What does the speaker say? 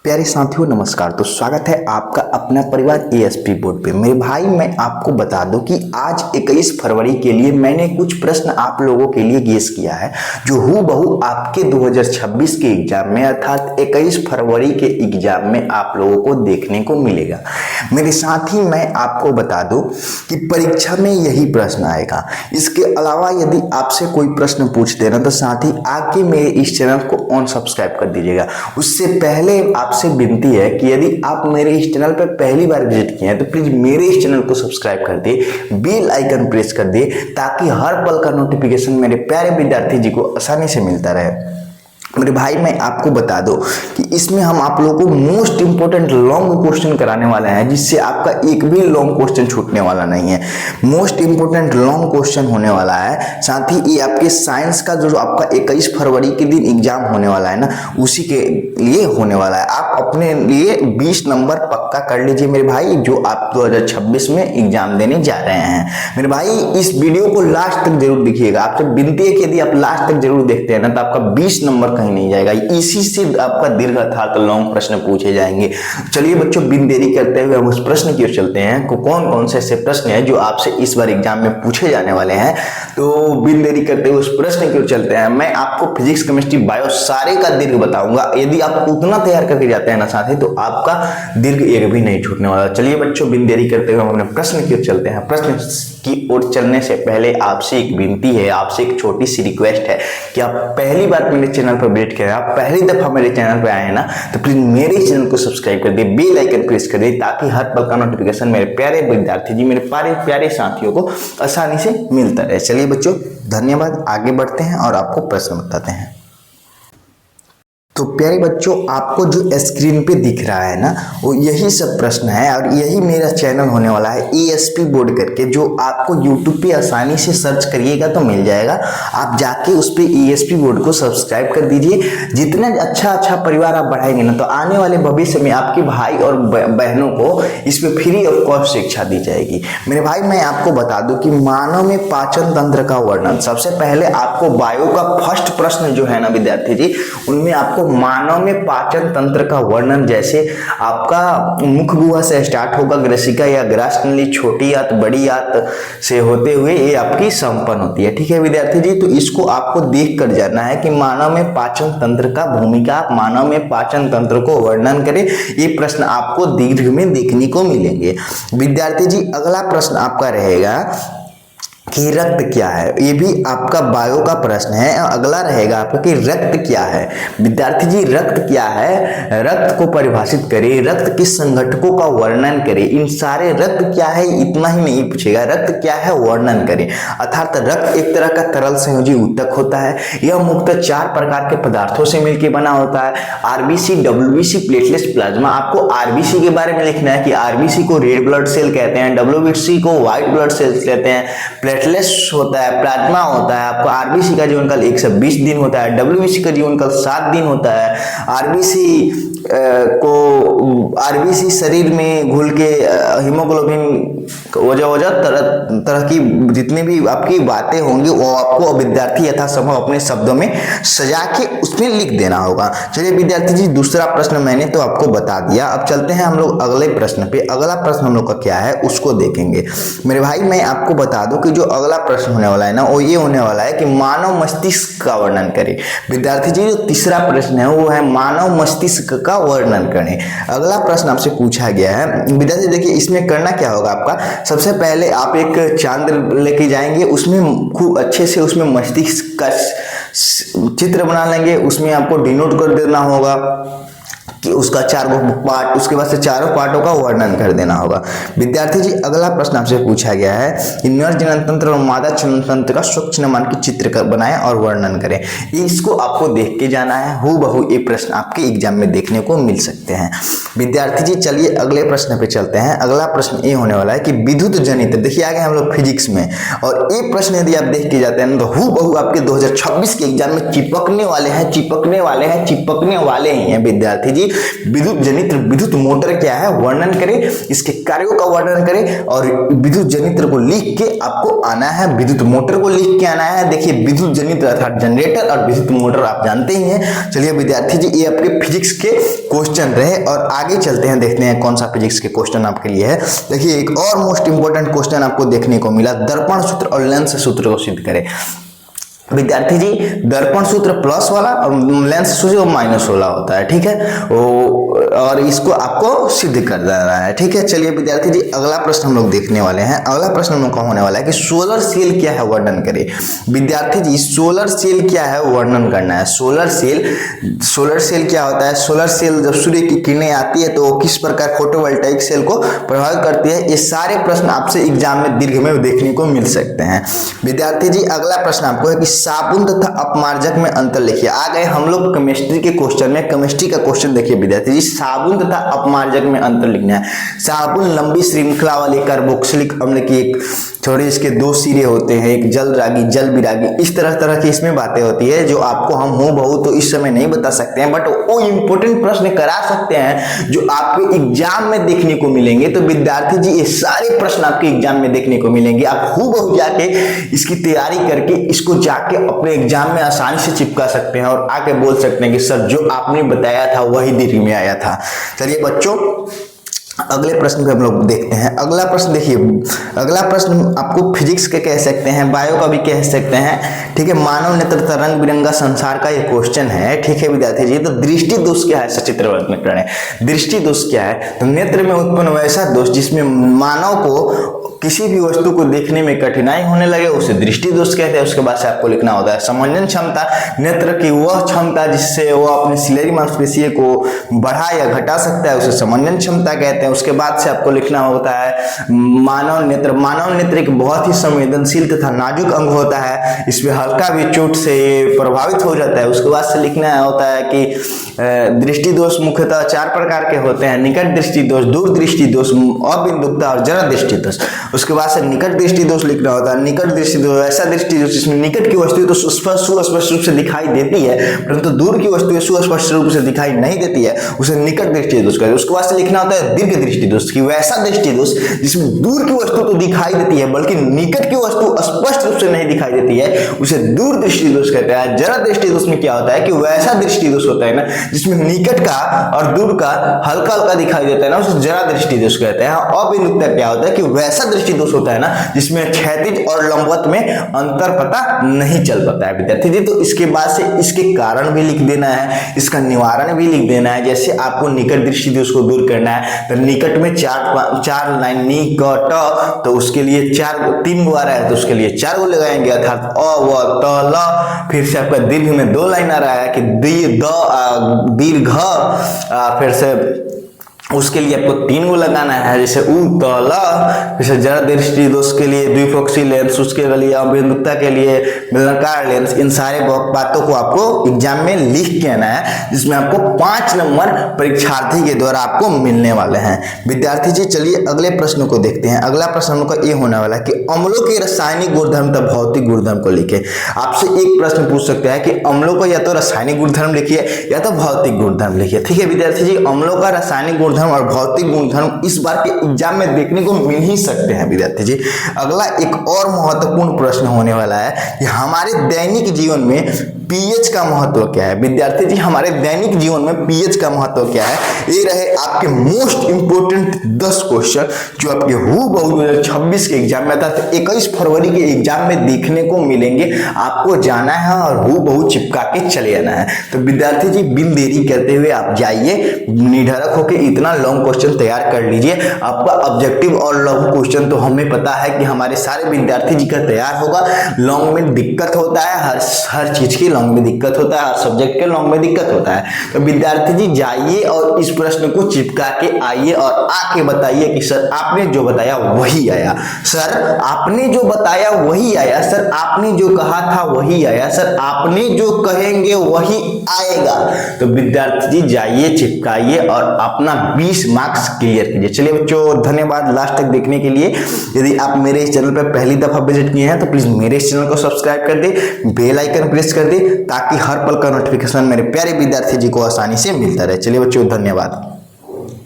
प्यारे साथियों नमस्कार। तो स्वागत है आपका अपना परिवार एएसपी बोर्ड पे। मेरे भाई मैं आपको बता दूं कि आज 21 फरवरी के लिए मैंने कुछ प्रश्न आप लोगों के लिए गेस किया है जो हूबहू आपके 2026 के एग्जाम में अर्थात 21 फरवरी के एग्जाम में आप लोगों को देखने को मिलेगा। मेरे साथ ही मैं आपको बता दूं कि परीक्षा में यही प्रश्न आएगा। इसके अलावा यदि आपसे कोई प्रश्न पूछते ना तो साथ ही आके मेरे इस चैनल को ऑन सब्सक्राइब कर दीजिएगा। उससे पहले आपसे विनती है कि यदि आप मेरे इस चैनल पर पहली बार विजिट किए हैं तो प्लीज मेरे इस चैनल को सब्सक्राइब कर दिए, बेल आइकन प्रेस कर दिए ताकि हर पल का नोटिफिकेशन मेरे प्यारे विद्यार्थी जी को आसानी से मिलता रहे। मेरे भाई मैं आपको बता दूं कि इसमें हम आप लोगों को मोस्ट इंपोर्टेंट लॉन्ग क्वेश्चन कराने वाले हैं जिससे आपका एक भी लॉन्ग क्वेश्चन छूटने वाला नहीं है। मोस्ट इंपोर्टेंट लॉन्ग क्वेश्चन होने वाला है। साथ ही ये आपके साइंस का जो आपका 21 फरवरी के दिन एग्जाम होने वाला है ना, उसी के लिए होने वाला है। आप अपने लिए 20 नंबर पक्का कर लीजिए मेरे भाई, जो आप 2026 में एग्जाम देने जा रहे हैं। मेरे भाई इस वीडियो को लास्ट तक जरूर देखिएगा। आपसे विनती है कि यदि आप लास्ट तक जरूर देखते हैं ना तो आपका 20 नंबर कहीं नहीं जाएगा। इसी से आपका दीर्घ अर्थात लॉन्ग प्रश्न पूछे जाएंगे। चलिए बच्चों बिन देरी करते हुए हम उस प्रश्न की ओर चलते हैं। कौन कौन से ऐसे प्रश्न हैं जो आपसे इस बार एग्जाम में पूछे जाने वाले हैं। तो बिन देरी करते हुए उस प्रश्न की ओर चलते हैं। मैं आपको फिजिक्स केमिस्ट्री बायो सारे का दीर्घ बताऊंगा। यदि आप उतना तैयार करके जाते हैं ना साथ ही तो आपका दीर्घ एक भी नहीं छूटने वाला। चलिए बच्चों बिन देरी करते हुए हम अपने प्रश्न की ओर चलते हैं। प्रश्न की ओर चलने से पहले आपसे एक विनती है, आपसे एक छोटी सी रिक्वेस्ट है कि आप पहली बार मेरे चैनल पर विजिट करें, आप पहली दफा मेरे चैनल पर आए हैं ना तो प्लीज मेरे चैनल को सब्सक्राइब कर दिए, बेल आइकन प्रेस कर दिए ताकि हर पल का नोटिफिकेशन मेरे प्यारे विद्यार्थी जी, मेरे प्यारे साथियों को आसानी से मिलता रहे। चलिए बच्चों धन्यवाद, आगे बढ़ते हैं और आपको प्रश्न बताते हैं। तो प्यारे बच्चों आपको जो स्क्रीन पे दिख रहा है ना वो यही सब प्रश्न है और यही मेरा चैनल होने वाला है एएसपी बोर्ड करके, जो आपको यूट्यूब पे आसानी से सर्च करिएगा तो मिल जाएगा। आप जाके उस पे एएसपी बोर्ड को सब्सक्राइब कर दीजिए। जितना अच्छा परिवार आप बढ़ाएंगे ना तो आने वाले भविष्य में आपके भाई और बहनों को इस पे फ्री ऑफ कॉस्ट शिक्षा दी जाएगी। मेरे भाई मैं आपको बता दूं कि मानव में पाचन तंत्र का वर्णन, सबसे पहले आपको बायो का फर्स्ट प्रश्न जो है ना विद्यार्थी जी, उनमें आपको मानव में पाचन तंत्र का वर्णन, जैसे आपका मुख गुहा से स्टार्ट होगा, ग्रसिका या ग्रासनली, छोटी आंत बड़ी आंत से होते हुए ये आपकी संपन्न होती है। ठीक है विद्यार्थी जी, तो इसको आपको देख कर जाना है कि मानव में पाचन तंत्र का भूमिका, आप मानव में पाचन तंत्र को वर्णन करें। ये प्रश्न आपको दीर्घ में देखने को मिलेंगे। विद्यार्थी जी अगला प्रश्न आपका रहेगा कि रक्त क्या है, ये भी आपका बायो का प्रश्न है। अगला रहेगा आपका कि रक्त क्या है। विद्यार्थी जी रक्त क्या है, रक्त को परिभाषित करें, रक्त के संघटकों का वर्णन करें। इन सारे रक्त क्या है इतना ही नहीं पूछेगा, रक्त क्या है वर्णन करें। अर्थात रक्त एक तरह का तरल संयोजी ऊतक होता है। यह मुख्यतः 4 प्रकार के पदार्थों से मिलकर बना होता है, आरबीसी, डब्ल्यूबीसी, प्लेटलेट्स, प्लाज्मा। आपको आरबीसी के बारे में लिखना है कि आरबीसी को रेड ब्लड सेल कहते हैं, डब्ल्यूबीसी को व्हाइट ब्लड सेल कहते हैं, प्लेटलेट्स होता है, प्लाज्मा होता है। आपको आरबीसी का जीवनकाल 120 दिन होता है, डब्ल्यूबीसी का जीवनकाल 7 दिन होता है। आरबीसी शरीर में घुल के हीमोग्लोबिन वजह तरह की जितनी भी आपकी बातें होंगी वो आपको विद्यार्थी यथासंभव अपने शब्दों में सजा के उसमें लिख देना होगा। चलिए विद्यार्थी जी दूसरा प्रश्न मैंने तो आपको बता दिया। अब चलते हैं हम लोग अगले प्रश्न पे। अगला प्रश्न हम लोग का क्या है उसको देखेंगे। मेरे भाई मैं आपको बता दूं कि जो अगला प्रश्न होने वाला है ना वो ये होने वाला है कि मानव मस्तिष्क का वर्णन करें। विद्यार्थी जी जो तीसरा प्रश्न है वो है मानव मस्तिष्क का वर्णन करें। अगला प्रश्न आपसे पूछा गया है विद्यार्थी, देखिए इसमें करना क्या होगा आपका, सबसे पहले आप एक चांद लेके जाएंगे, उसमें खूब अच्छे से उसमें मस्तिष्क का चित्र बना लेंगे, उसमें आपको डिनोट कर देना होगा कि उसका 4 पार्ट, उसके बाद से चारों पार्टों का वर्णन कर देना होगा। विद्यार्थी जी अगला प्रश्न आपसे पूछा गया है कि नर जनन तंत्र और मादा जनन तंत्र का स्वच्छ निर्माण की चित्र कर बनाएं और वर्णन करें। इसको आपको देख के जाना है, हूबहू ये प्रश्न आपके एग्जाम में देखने को मिल सकते हैं। विद्यार्थी जी चलिए अगले प्रश्न पे चलते हैं। अगला प्रश्न ये होने वाला है कि विद्युत जनित, देखिए आ गए हम लोग फिजिक्स में, और ये प्रश्न यदि आप देख के जाते हैं तो हूबहू आपके 2026 के एग्जाम में चिपकने वाले हैं ही हैं विद्यार्थी जी। जी विद्युत जनित्र विद्युत मोटर क्या है वर्णन करें, इसके कार्यों का वर्णन करें और विद्युत जनित्र को लिख के आपको आना है, विद्युत मोटर को लिख के आना है। देखिए विद्युत जनित्र अर्थात जनरेटर और विद्युत मोटर आप जानते ही हैं। चलिए विद्यार्थी जी ये आपके फिजिक्स के क्वेश्चन रहे और आगे चलते हैं, देखते हैं कौन सा फिजिक्स के क्वेश्चन आपके लिए है। देखिए एक और मोस्ट इंपोर्टेंट क्वेश्चन आपको देखने को मिला, दर्पण सूत्र और लेंस सूत्र को सिद्ध करें। विद्यार्थी जी दर्पण सूत्र प्लस वाला और लेंस सूत्र माइनस वाला होता है, ठीक है, और इसको आपको सिद्ध कर देना है, ठीक है। चलिए विद्यार्थी जी अगला प्रश्न हम लोग देखने वाले हैं। अगला प्रश्न हम लोग का होने वाला है कि सोलर सेल क्या है वर्णन करें। विद्यार्थी जी सोलर सेल क्या है वर्णन करना है। सोलर सेल क्या होता है। सोलर सेल जब सूर्य की किरणें आती है तो किस प्रकार फोटोवोल्टाइक सेल को प्रभावित करती है। ये सारे प्रश्न आपसे एग्जाम में दीर्घ में देखने को मिल सकते हैं। विद्यार्थी जी अगला प्रश्न आपको है कि साबुन तथा अपमार्जक में अंतर लिखिए। आ गए हम लोग केमिस्ट्री के क्वेश्चन में। केमिस्ट्री का क्वेश्चन देखिए विद्यार्थी जी, साबुन तथा अपमार्जक में अंतर लिखना है। साबुन लंबी श्रृंखला वाली कार्बोक्सिलिक अम्ल की एक थोड़ी इसके दो सिरे होते हैं, एक जल रागी जल विरागी, इस तरह की इसमें बातें होती है जो आपको हम हो बहु तो इस समय नहीं बता सकते हैं, बट वो इंपोर्टेंट प्रश्न करा सकते हैं जो आपके एग्जाम में देखने को मिलेंगे। तो विद्यार्थी जी ये सारे प्रश्न आपके एग्जाम में देखने को मिलेंगे। आप हूँ बहु जाके इसकी तैयारी करके इसको जाके अपने एग्जाम में आसानी से चिपका सकते हैं और आके बोल सकते हैं कि सर जो आपने बताया था वही दीर्घ में आया था। चलिए बच्चों अगले प्रश्न को हम लोग देखते हैं। अगला प्रश्न देखिए, अगला प्रश्न आपको फिजिक्स के कह सकते हैं, बायो का भी कह सकते हैं, ठीक है। मानव नेत्र तरंग बिरंगा संसार का ये क्वेश्चन है, ठीक है विद्यार्थी जी। तो दृष्टि दोष क्या है सचित्र वर्णन करें। दृष्टि दोष क्या है। तो नेत्र में उत्पन्न वैसा दोष जिसमें मानव को किसी भी वस्तु को देखने में कठिनाई होने लगे उसे दृष्टि दोष कहते हैं। उसके बाद से आपको लिखना होता है समंजन क्षमता, नेत्र की वह क्षमता जिससे वो अपने सिलेरी मांसपेशियों को बढ़ा या घटा सकता है उसे समंजन क्षमता कहते हैं। उसके बाद से आपको लिखना होता है मानव नेत्र। मानव नेत्र एक बहुत ही संवेदनशील तथा नाजुक अंग होता है, इसमें हल्का भी चोट से प्रभावित हो जाता है। उसके बाद से लिखना होता है कि दृष्टि दोष मुख्यतः 4 प्रकार के होते हैं, निकट दृष्टि दोष, दूर दृष्टि दोष, अबिंदुकता और जरा दृष्टि दोष। उसके बाद से निकट दृष्टि दोष लिखना होता है। निकट दृष्टि दोष ऐसा दृष्टि दोष जिसमें निकट की वस्तु तो सुस्पष्ट रूप से दिखाई देती है परंतु दूर की वस्तु सुस्पष्ट रूप से दिखाई नहीं देती है, उसे निकट दृष्टि दोष कहते हैं। उसके बाद से लिखना होता है दीर्घ दृष्टि दोष की वैसा दृष्टि दोष जिसमें दूर की वस्तु तो दिखाई देती है बल्कि निकट की वस्तु स्पष्ट रूप से नहीं दिखाई देती है, उसे दूर दृष्टि दोष कहते हैं। जरा दृष्टि दोष में क्या होता है कि वैसा दृष्टि दोष होता है ना जिसमें निकट का और दूर का हल्का हल्का दिखाई देता है ना, उसे जरा दृष्टि दोष कहते हैं। अबिंदुकता क्या होता है कि वैसा दृष्टि दोष होता है ना जिसमें क्षैतिज और लंबवत में अंतर पता नहीं चल पाता है विद्यार्थी जी। तो इसके बाद से इसके कारण भी लिख देना है, इसका निवारण भी लिख देना है। जैसे आपको निकट दृष्टि दोष को दूर करना है तो निकट में चार लाइन निकट, तो उसके लिए 3 गो आ रहा है तो उसके लिए 4 गो लगाएंगे अर्थात अ व त ल। फिर से आपका दीर्घ में 2 लाइन आ रहा है कि दीर्घ, फिर से उसके लिए आपको 3 गो लगाना है जैसे उ त ल। जैसे जरा दृष्टि दोष के लिए द्विपक्षीय लेंस, उसके लिए अबिंदुकता के लिए बेलनाकार लेंस। इन सारे बातों को आपको एग्जाम में लिख के आना है जिसमें आपको 5 नंबर परीक्षार्थी के द्वारा आपको मिलने वाले हैं। विद्यार्थी जी चलिए अगले प्रश्न को देखते हैं। अगला प्रश्न हम लोग का ये होने वाला है कि अम्लों के रासायनिक गुणधर्म तथा भौतिक गुणधर्म को लिखे। आपसे एक प्रश्न पूछ सकते हैं कि अम्लों को या तो रासायनिक गुणधर्म लिखिए या तो भौतिक गुणधर्म लिखिए, ठीक है विद्यार्थी जी। अम्लों का रासायनिक गुणधर्म और भौतिक गुणधर्म इस बार के एग्जाम में देखने को मिल ही सकते हैं विद्यार्थी जी। अगला एक और महत्वपूर्ण प्रश्न होने वाला है कि हमारे दैनिक जीवन में पीएच का महत्व क्या है। विद्यार्थी जी हमारे दैनिक जीवन में पीएच का महत्व क्या है, ये रहे आपके मोस्ट इंपोर्टेंट 10 क्वेश्चन जो आपके हूबहू 2026 के एग्जाम में था। 21 फरवरी के एग्जाम में देखने को मिलेंगे। आपको जाना है और हूबहू चिपका के चले आना है। तो विद्यार्थी जी बिन देरी करते हुए आप जाइए, निडरक होकर इतना लॉन्ग क्वेश्चन तैयार कर लीजिए। आपका ऑब्जेक्टिव और लघु क्वेश्चन तो हमें पता है कि हमारे सारे विद्यार्थी जी का तैयार होगा। लॉन्ग में दिक्कत होता है, हर चीज की लॉन्ग में दिक्कत होता है, हर सब्जेक्ट के लॉन्ग में दिक्कत होता है। तो विद्यार्थी जी जाइए और इस प्रश्न को चिपका के आइए और आके बताइए कि सर आपने जो बताया वही आया, सर आपने जो बताया वही आया, सर आपने जो कहा था वही आया, सर आपने जो कहेंगे वही आएगा। तो विद्यार्थी जी जाइए चिपकाइए और अपना 20 मार्क्स क्लियर कीजिए। चलिए बच्चों धन्यवाद लास्ट तक देखने के लिए। यदि आप मेरे इस चैनल पर पहली दफा विजिट किए हैं तो प्लीज मेरे इस चैनल को सब्सक्राइब कर दे, बेल आइकन प्रेस कर दे ताकि हर पल का नोटिफिकेशन मेरे प्यारे विद्यार्थी जी को आसानी से मिलता रहे। चलिए बच्चों, धन्यवाद।